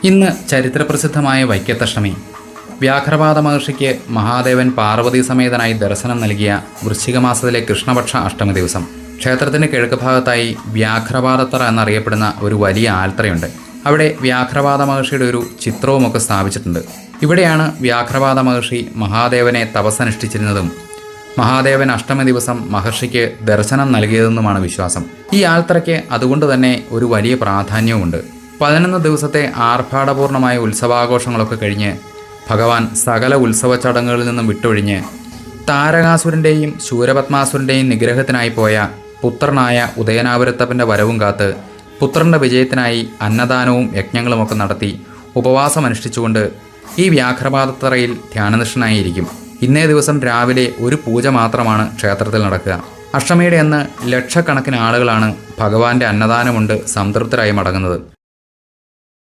ഇന്ന് ചരിത്രപ്രസിദ്ധമായ വൈക്കത്തഷ്ടമി. വ്യാഘ്രപാദ മഹർഷിക്ക് മഹാദേവൻ പാർവതി സമേതനായി ദർശനം നൽകിയ വൃശ്ചികമാസത്തിലെ കൃഷ്ണപക്ഷ അഷ്ടമി ദിവസം ക്ഷേത്രത്തിൻ്റെ കിഴക്ക് ഭാഗത്തായി വ്യാഘ്രപാദത്തറ എന്നറിയപ്പെടുന്ന ഒരു വലിയ ആൽത്തറയുണ്ട്. അവിടെ വ്യാഘ്രപാദ മഹർഷിയുടെ ഒരു ചിത്രവുമൊക്കെ സ്ഥാപിച്ചിട്ടുണ്ട്. ഇവിടെയാണ് വ്യാഘ്രപാദ മഹർഷി മഹാദേവനെ തപസ്സനുഷ്ഠിച്ചിരുന്നതും മഹാദേവൻ അഷ്ടമി ദിവസം മഹർഷിക്ക് ദർശനം നൽകിയതെന്നുമാണ് വിശ്വാസം. ഈ ആൽത്തറയ്ക്ക് അതുകൊണ്ട് തന്നെ ഒരു വലിയ പ്രാധാന്യവുമുണ്ട്. 11 ദിവസത്തെ ആർഭാടപൂർണമായ ഉത്സവാഘോഷങ്ങളൊക്കെ കഴിഞ്ഞ് ഭഗവാൻ സകല ഉത്സവ ചടങ്ങുകളിൽ നിന്നും വിട്ടൊഴിഞ്ഞ് താരകാസുരൻ്റെയും ശൂരപത്മാസുരൻ്റെയും നിഗ്രഹത്തിനായി പോയ പുത്രനായ ഉദയനാപുരത്തപ്പൻ്റെ വരവും കാത്ത് പുത്രൻ്റെ വിജയത്തിനായി അന്നദാനവും യജ്ഞങ്ങളുമൊക്കെ നടത്തി ഉപവാസമനുഷ്ഠിച്ചുകൊണ്ട് ഈ വ്യാഘ്രപാദത്തറയിൽ ധ്യാനനിഷ്ഠനായിരിക്കും. ഇന്നേ ദിവസം രാവിലെ ഒരു പൂജ മാത്രമാണ് ക്ഷേത്രത്തിൽ നടക്കുക. അഷ്ടമിയുടെ അന്ന് ലക്ഷക്കണക്കിന് ആളുകളാണ് ഭഗവാന്റെ അന്നദാനമുണ്ട് സംതൃപ്തരായി മടങ്ങുന്നത്.